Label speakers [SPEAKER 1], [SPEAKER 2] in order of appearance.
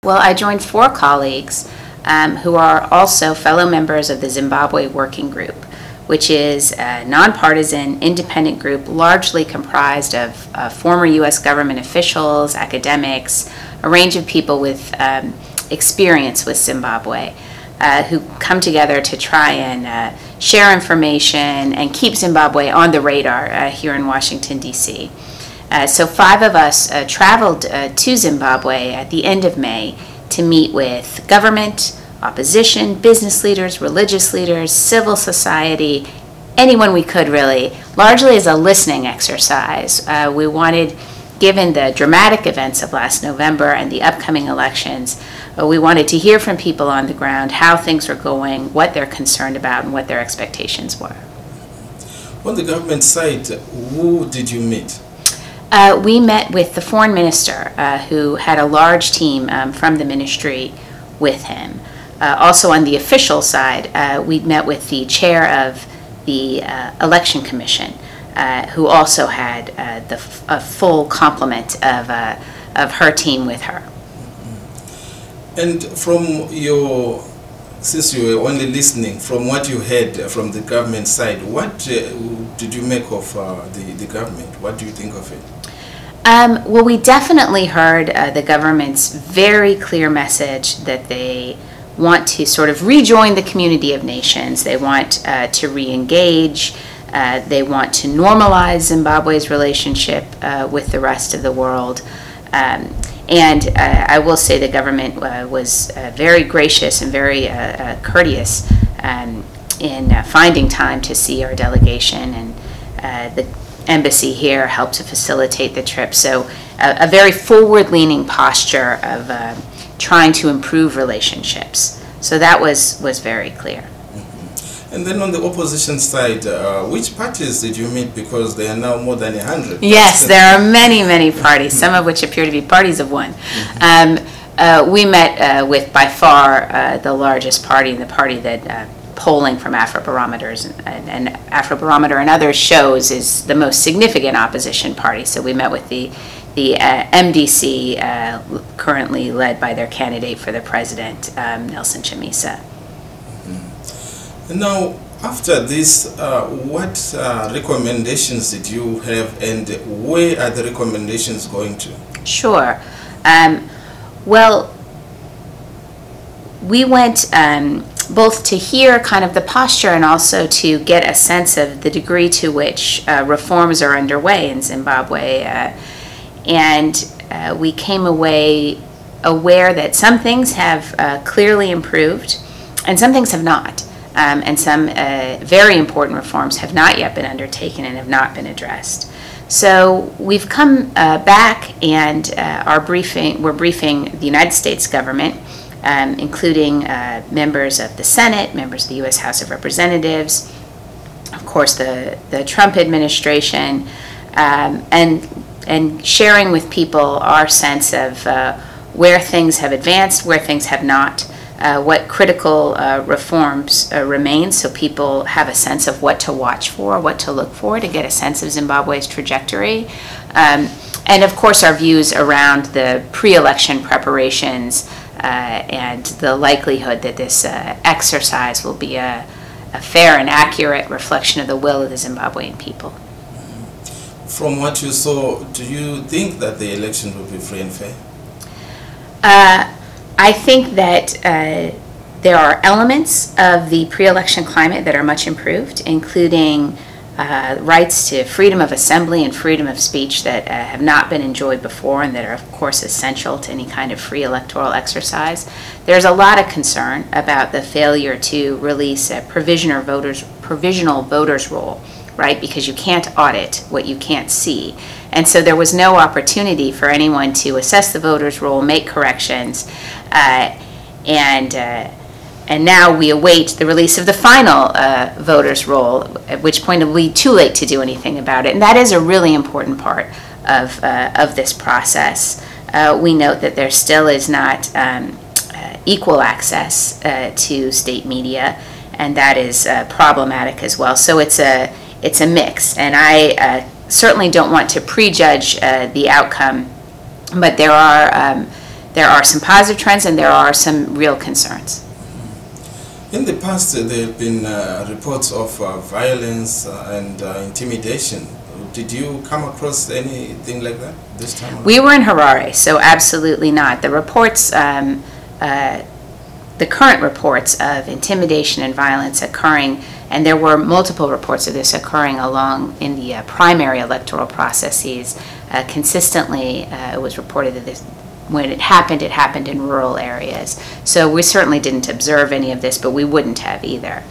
[SPEAKER 1] Well, I joined 4 colleagues who are also fellow members of the Zimbabwe Working Group, which is a nonpartisan, independent group largely comprised of former U.S. government officials, academics, a range of people with experience with Zimbabwe, who come together to try and share information and keep Zimbabwe on the radar here in Washington, D.C. So 5 of us traveled to Zimbabwe at the end of May to meet with government, opposition, business leaders, religious leaders, civil society, anyone we could really, largely as a listening exercise. We wanted, given the dramatic events of last November and the upcoming elections, we wanted to hear from people on the ground how things were going, what they're concerned about, and what their expectations were.
[SPEAKER 2] On the government side, who did you meet?
[SPEAKER 1] We met with the foreign minister, who had a large team from the ministry with him. Also on the official side, we met with the chair of the election commission, who also had a full complement of her team with her.
[SPEAKER 2] And from your, since you were only listening, from what you heard from the government side, what did you make of the government? What do you think of it?
[SPEAKER 1] Well, we definitely heard the government's very clear message that they want to sort of rejoin the community of nations. They want to re-engage. They want to normalize Zimbabwe's relationship with the rest of the world. And I will say the government was very gracious and very courteous in finding time to see our delegation, and the embassy here helped to facilitate the trip. So a very forward-leaning posture of trying to improve relationships. So that was very clear.
[SPEAKER 2] Mm-hmm. And then on the opposition side, which parties did you meet? Because there are now more than 100.
[SPEAKER 1] Yes, there are many, many parties, some of which appear to be parties of one. Mm-hmm. We met with, by far, the largest party, the party that polling from Afrobarometers and Afrobarometer and others shows is the most significant opposition party. So we met with the MDC, currently led by their candidate for the president, Nelson Chamisa.
[SPEAKER 2] Mm-hmm. Now, after this, what recommendations did you have, and where are the recommendations going to?
[SPEAKER 1] Sure. Well, we went both to hear kind of the posture and also to get a sense of the degree to which reforms are underway in Zimbabwe. And we came away aware that some things have clearly improved and some things have not. And some very important reforms have not yet been undertaken and have not been addressed. So we've come back and we're briefing the United States government, including members of the Senate, members of the U.S. House of Representatives, of course the Trump administration, and sharing with people our sense of where things have advanced, where things have not, what critical reforms remain, so people have a sense of what to watch for, what to look for to get a sense of Zimbabwe's trajectory. And of course our views around the pre-election preparations and the likelihood that this exercise will be a fair and accurate reflection of the will of the Zimbabwean people.
[SPEAKER 2] From what you saw, do you think that the election will be free and fair?
[SPEAKER 1] I think that there are elements of the pre-election climate that are much improved, including rights to freedom of assembly and freedom of speech that have not been enjoyed before and that are, of course, essential to any kind of free electoral exercise. There's a lot of concern about the failure to release a provisional voters roll, right? Because you can't audit what you can't see. And so there was no opportunity for anyone to assess the voters roll, make corrections, and now we await the release of the final voters roll, at which point it will be too late to do anything about it. And that is a really important part of this process. We note that there still is not equal access to state media, and that is problematic as well. So it's a mix, and I certainly don't want to prejudge the outcome, but there there are some positive trends and there are some real concerns.
[SPEAKER 2] In the past, there have been reports of violence and intimidation. Did you come across anything like that this time around?
[SPEAKER 1] We were in Harare, so absolutely not. The reports, the current reports of intimidation and violence occurring, and there were multiple reports of this occurring along in the primary electoral processes, consistently it was reported that this, when it happened in rural areas. So we certainly didn't observe any of this, but we wouldn't have either.